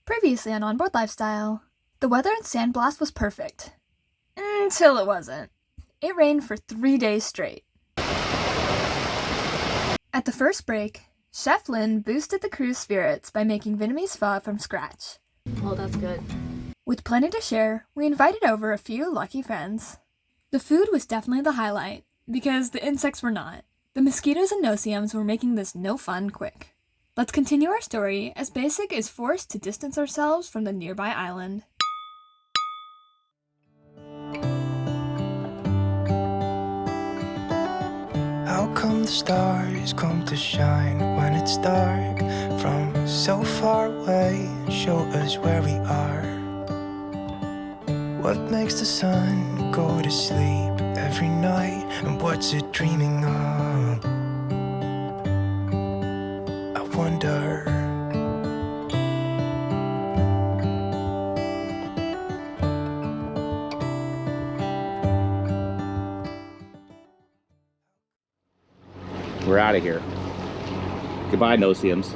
Previously on Onboard Lifestyle, the weather in Sandblast was perfect. Until it wasn't. It rained for 3 days straight. At the first break, Chef Linh boosted the crew's spirits by making Vietnamese pho from scratch. Oh, that's good. With plenty to share, we invited over a few lucky friends. The food was definitely the highlight, because the insects were not. The mosquitoes and no-see-ums were making this no fun quick. Let's continue our story as Basik is forced to distance ourselves from the nearby island. How come the stars come to shine when it's dark from so far away? Show us where we are. What makes the sun go to sleep every night, and what's it dreaming of? I wonder. We're out of here. Goodbye, no-see-ums.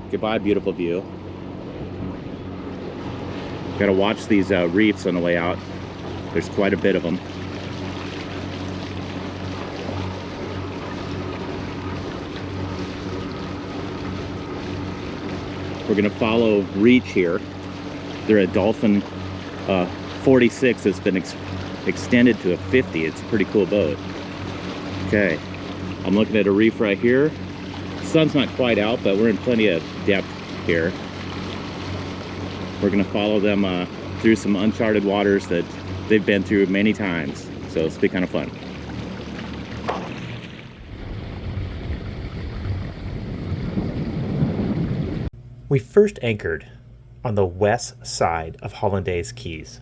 Goodbye, beautiful view. Gotta watch these reefs on the way out. There's quite a bit of them. We're gonna follow Reach here. They're a Dolphin 46 that's been extended to a 50. It's a pretty cool boat. Okay. I'm looking at a reef right here. Sun's not quite out, but we're in plenty of depth here. We're gonna follow them through some uncharted waters that they've been through many times. So it's be kind of fun. We first anchored on the west side of Hollandaise Keys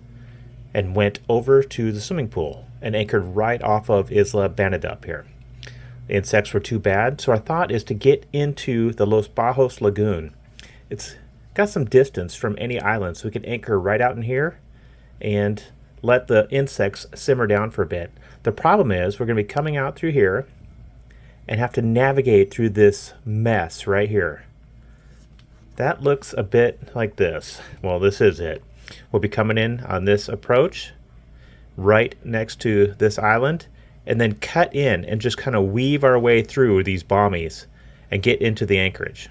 and went over to the swimming pool and anchored right off of Isla Banadup here. The insects were too bad, so our thought is to get into the Los Bajos Lagoon. It's got some distance from any island, so we can anchor right out in here and let the insects simmer down for a bit. The problem is we're going to be coming out through here and have to navigate through this mess right here. That looks a bit like this. Well, this is it. We'll be coming in on this approach right next to this island, and then cut in and just kind of weave our way through these bommies and get into the anchorage.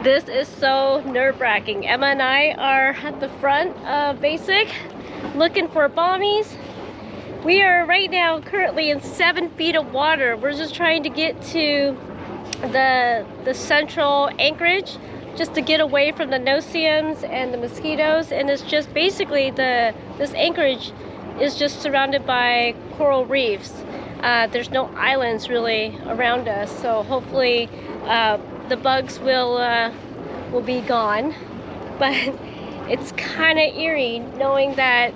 This is so nerve-wracking. Emma and I are at the front of Basik looking for bommies. We are right now currently in 7 feet of water. We're just trying to get to the central anchorage just to get away from the no-see-ums and the mosquitoes, and it's just basically this anchorage is just surrounded by coral reefs. There's no islands really around us, so hopefully the bugs will be gone. But it's kind of eerie knowing that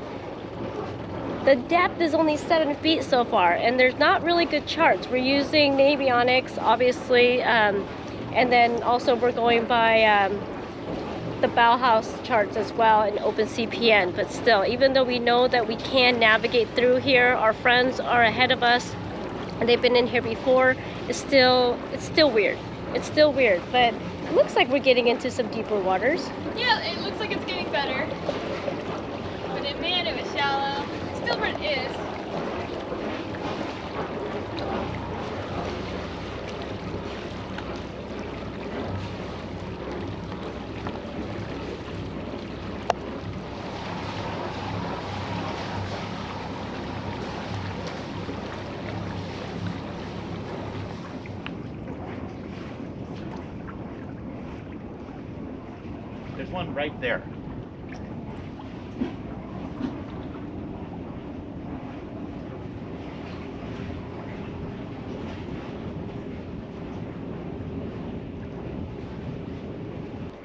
the depth is only 7 feet so far, and there's not really good charts. We're using Navionics, obviously, and then also we're going by the Bauhaus charts as well and OpenCPN. But still, even though we know that we can navigate through here, our friends are ahead of us, and they've been in here before. It's still weird. It's still weird, but it looks like we're getting into some deeper waters. Yeah, it looks like it's getting better. But man, it was shallow. Still where it is. There's one right there.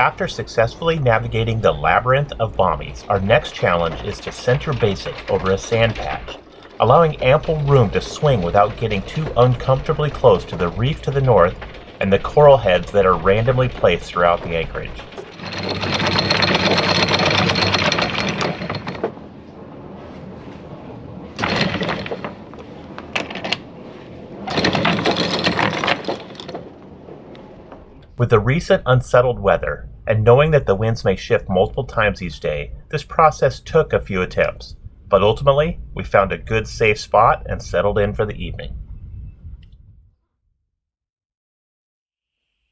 After successfully navigating the labyrinth of bommies, our next challenge is to center Basik over a sand patch, allowing ample room to swing without getting too uncomfortably close to the reef to the north and the coral heads that are randomly placed throughout the anchorage. With the recent unsettled weather, and knowing that the winds may shift multiple times each day, this process took a few attempts. But ultimately, we found a good safe spot and settled in for the evening.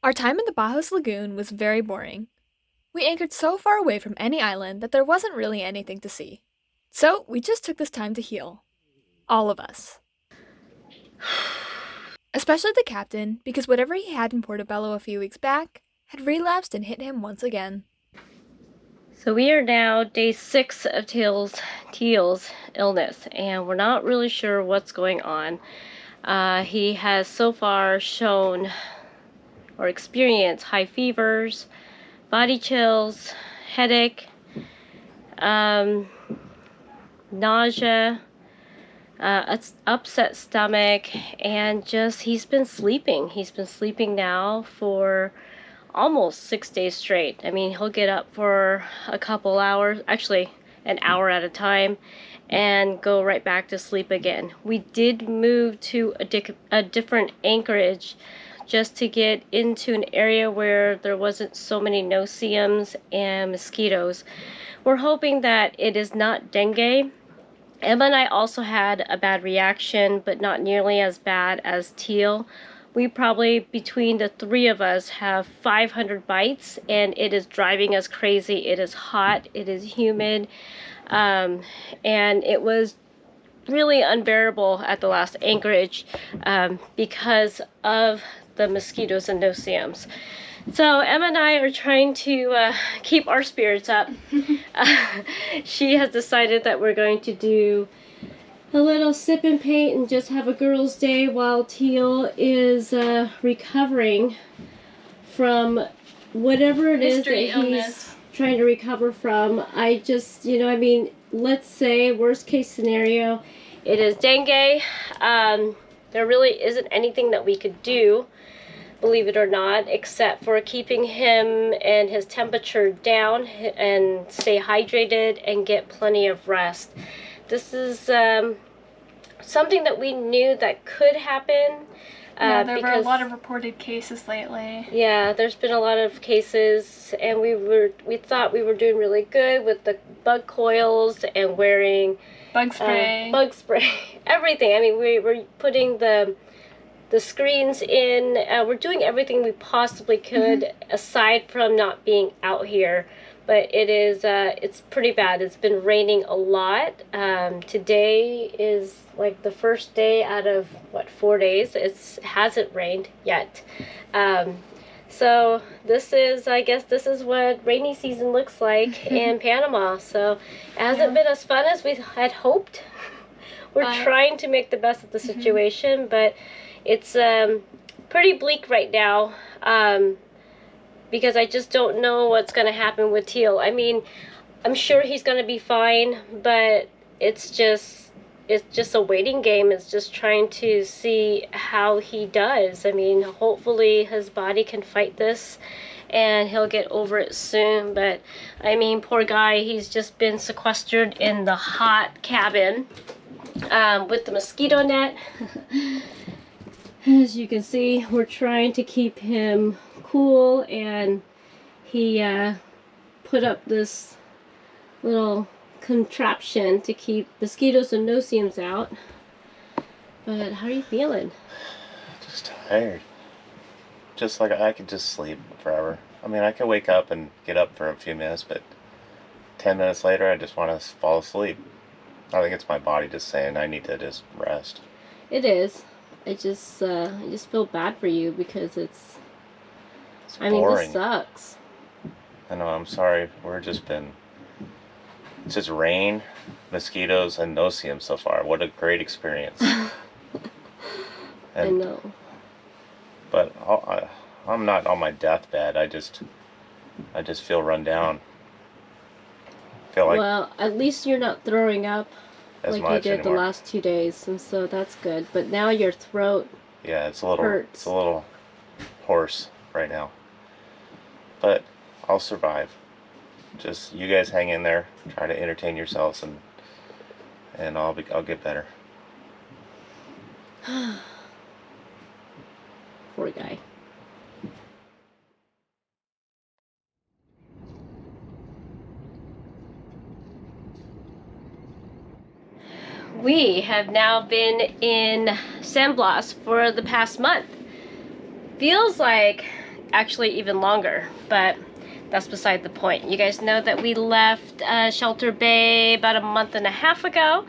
Our time in the Bajos Lagoon was very boring. We anchored so far away from any island that there wasn't really anything to see. So we just took this time to heal. All of us. Especially the captain, because whatever he had in Portobello a few weeks back had relapsed and hit him once again. So we are now day 6 of Teal's illness, and we're not really sure what's going on. He has so far shown or experienced high fevers, body chills, headache, nausea, upset stomach, and just he's been sleeping. He's been sleeping now for almost 6 days straight. I mean, he'll get up for a couple hours, actually an hour at a time, and go right back to sleep again. We did move to a different anchorage just to get into an area where there wasn't so many no-see-ums and mosquitoes. We're hoping that it is not dengue. Emma and I also had a bad reaction, but not nearly as bad as Teal. We probably, between the 3 of us, have 500 bites, and it is driving us crazy. It is hot, it is humid, and it was really unbearable at the last anchorage because of the mosquitoes and no-see-ums. So Emma and I are trying to keep our spirits up. She has decided that we're going to do a little sip and paint and just have a girls' day while Teal is recovering from whatever it is that he's trying to recover from. I just, I mean, let's say worst case scenario, it is dengue. There really isn't anything that we could do, believe it or not, except for keeping him and his temperature down and stay hydrated and get plenty of rest. This is something that we knew that could happen. Yeah, there were a lot of reported cases lately. Yeah, there's been a lot of cases, and we thought we were doing really good with the bug coils and wearing Bug spray. Everything. I mean, we were putting the screens in. We're doing everything we possibly could, aside from not being out here. But it is it's pretty bad. It's been raining a lot. Today is like the first day out of 4 days. It hasn't rained yet. So this is, I guess this is what rainy season looks like in Panama. So it hasn't been as fun as we had hoped. We're trying to make the best of the situation, but it's pretty bleak right now. Because I just don't know what's going to happen with Teal. I mean, I'm sure he's going to be fine, but it's just a waiting game. It's just trying to see how he does. I mean, hopefully his body can fight this and he'll get over it soon. But I mean, poor guy, he's just been sequestered in the hot cabin with the mosquito net. As you can see, we're trying to keep him cool, and he put up this little contraption to keep mosquitoes and no-see-ums out. But how are you feeling? Just tired. Just like I could just sleep forever. I mean, I could wake up and get up for a few minutes, but 10 minutes later I just want to fall asleep. I think it's my body just saying I need to just rest. It is. I just feel bad for you because it's I mean, boring. this sucks. I know, I'm sorry. It's just rain, mosquitoes, and no-see-ums so far. What a great experience. I know. But I'm not on my deathbed. I just feel run down. Feel like well, at least you're not throwing up as like much you did anymore. the last 2 days, and so that's good. But now your throat it's a little hurts. It's a little hoarse right now. But I'll survive. Just you guys hang in there, try to entertain yourselves, and I'll get better. Poor guy. We have now been in San Blas for the past month. Feels like actually even longer, but that's beside the point. You guys know that we left Shelter Bay about a month and a half ago.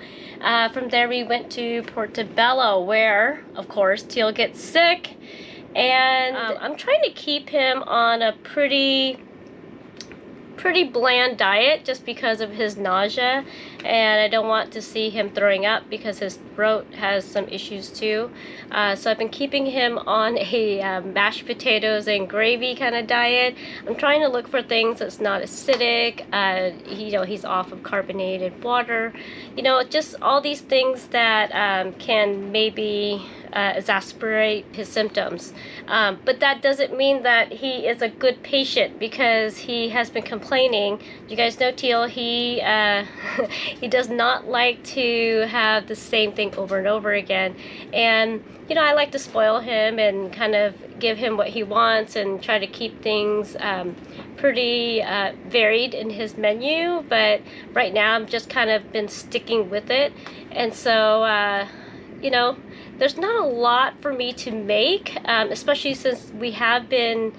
From there we went to Portobello, where of course Teal gets sick, and I'm trying to keep him on a pretty bland diet just because of his nausea, and I don't want to see him throwing up because his throat has some issues too. So I've been keeping him on a mashed potatoes and gravy kind of diet. I'm trying to look for things that's not acidic. He's off of carbonated water. Just all these things that can maybe exacerbate his symptoms. But that doesn't mean that he is a good patient, because he has been complaining. You guys know Teal, he does not like to have the same thing over and over again. And I like to spoil him and kind of give him what he wants and try to keep things pretty varied in his menu. But right now I'm just kind of been sticking with it. And so, there's not a lot for me to make, especially since we have been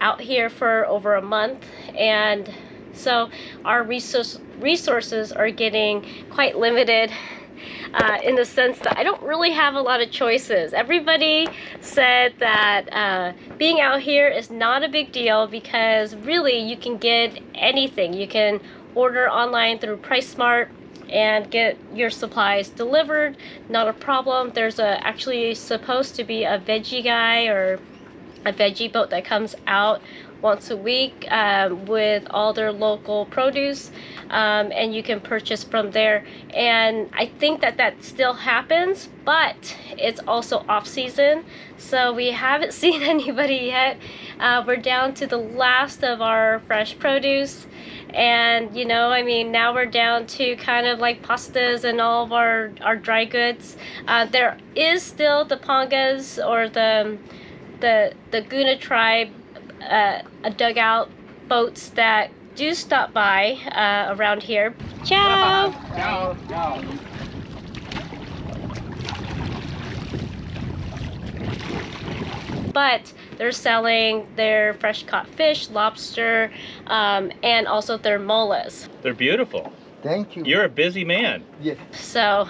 out here for over a month, and so our resources are getting quite limited in the sense that I don't really have a lot of choices. Everybody said that being out here is not a big deal because really you can get anything. You can order online through PriceSmart and get your supplies delivered, not a problem. There's actually supposed to be a veggie guy or a veggie boat that comes out once a week with all their local produce, and you can purchase from there. And I think that still happens, but it's also off season, so we haven't seen anybody yet. We're down to the last of our fresh produce, and now we're down to kind of like pastas and all of our dry goods. There is still the Pongas or the Guna tribe dugout boats that do stop by around here. Ciao! Ciao. Ciao. But they're selling their fresh caught fish, lobster, and also their molas. They're beautiful. Thank you. You're a busy man. Yes. So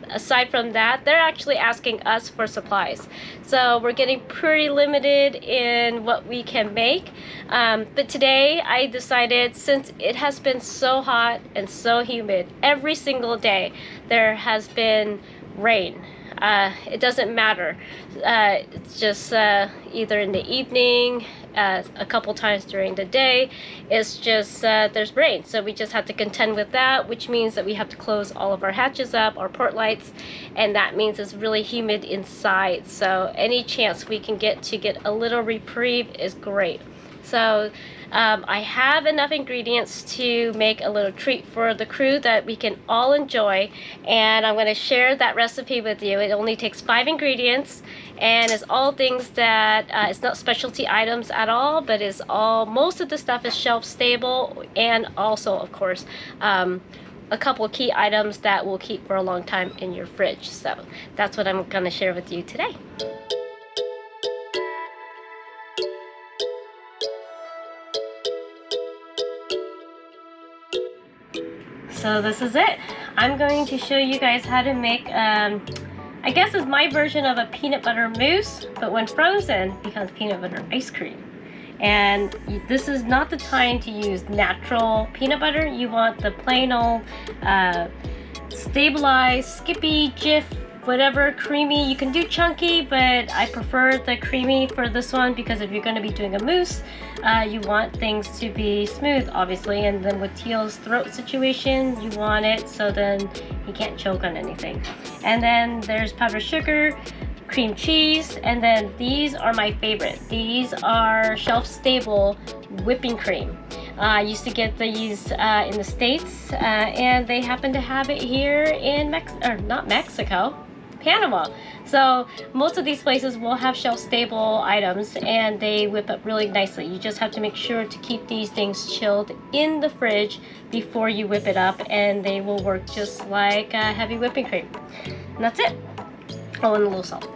aside from that, they're actually asking us for supplies. So we're getting pretty limited in what we can make. But today I decided, since it has been so hot and so humid every single day, there has been rain. It doesn't matter. It's just either in the evening, a couple times during the day. It's just there's rain, so we just have to contend with that, which means that we have to close all of our hatches up, our port lights, and that means it's really humid inside. So any chance we can get a little reprieve is great. So I have enough ingredients to make a little treat for the crew that we can all enjoy, and I'm going to share that recipe with you. It only takes 5 ingredients, and it's all things that it's not specialty items at all, but it's all, most of the stuff is shelf stable, and also of course a couple of key items that will keep for a long time in your fridge. So that's what I'm going to share with you today. So this is it. I'm going to show you guys how to make, I guess it's my version of a peanut butter mousse, but when frozen, becomes peanut butter ice cream. And this is not the time to use natural peanut butter. You want the plain old stabilized, Skippy, Jif, whatever, creamy. You can do chunky, but I prefer the creamy for this one because if you're going to be doing a mousse, you want things to be smooth, obviously. And then with Teal's throat situation, you want it so then he can't choke on anything. And then there's powdered sugar, cream cheese, and then these are my favorite. These are shelf-stable whipping cream. I used to get these in the States, and they happen to have it here in not Mexico. Panama. So most of these places will have shelf-stable items, and they whip up really nicely. You just have to make sure to keep these things chilled in the fridge before you whip it up, and they will work just like heavy whipping cream. And that's it. Oh, and a little salt.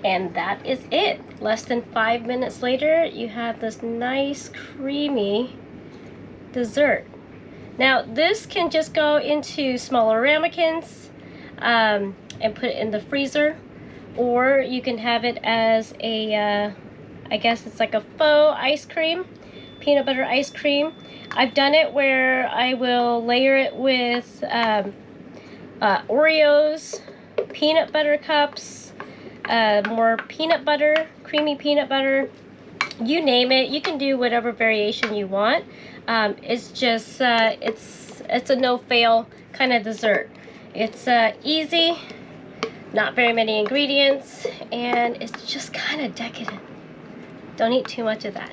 And that is it. Less than 5 minutes later, you have this nice creamy dessert. Now this can just go into smaller ramekins and put it in the freezer, or you can have it as a, I guess it's like a faux ice cream, peanut butter ice cream. I've done it where I will layer it with Oreos, peanut butter cups, more peanut butter, creamy peanut butter, you name it. You can do whatever variation you want. It's just it's a no-fail kind of dessert. It's easy, not very many ingredients, and it's just kind of decadent. Don't eat too much of that.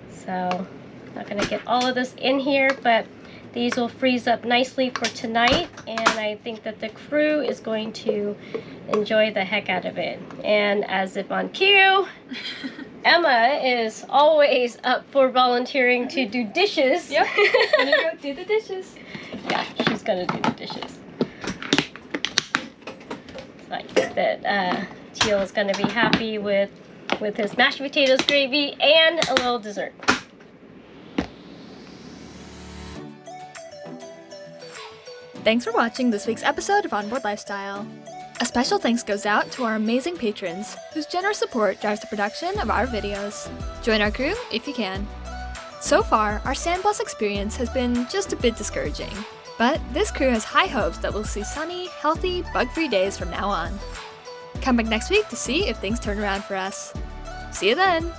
So not gonna get all of this in here, but these will freeze up nicely for tonight, and I think that the crew is going to enjoy the heck out of it. And as if on cue, Emma is always up for volunteering to do dishes. Yep, I'm gonna go do the dishes. Yeah, she's gonna do the dishes. So I think that Teal is gonna be happy with his mashed potatoes gravy and a little dessert. Thanks for watching this week's episode of Onboard Lifestyle. A special thanks goes out to our amazing patrons, whose generous support drives the production of our videos. Join our crew if you can. So far, our Sand Bus experience has been just a bit discouraging, but this crew has high hopes that we'll see sunny, healthy, bug-free days from now on. Come back next week to see if things turn around for us. See you then!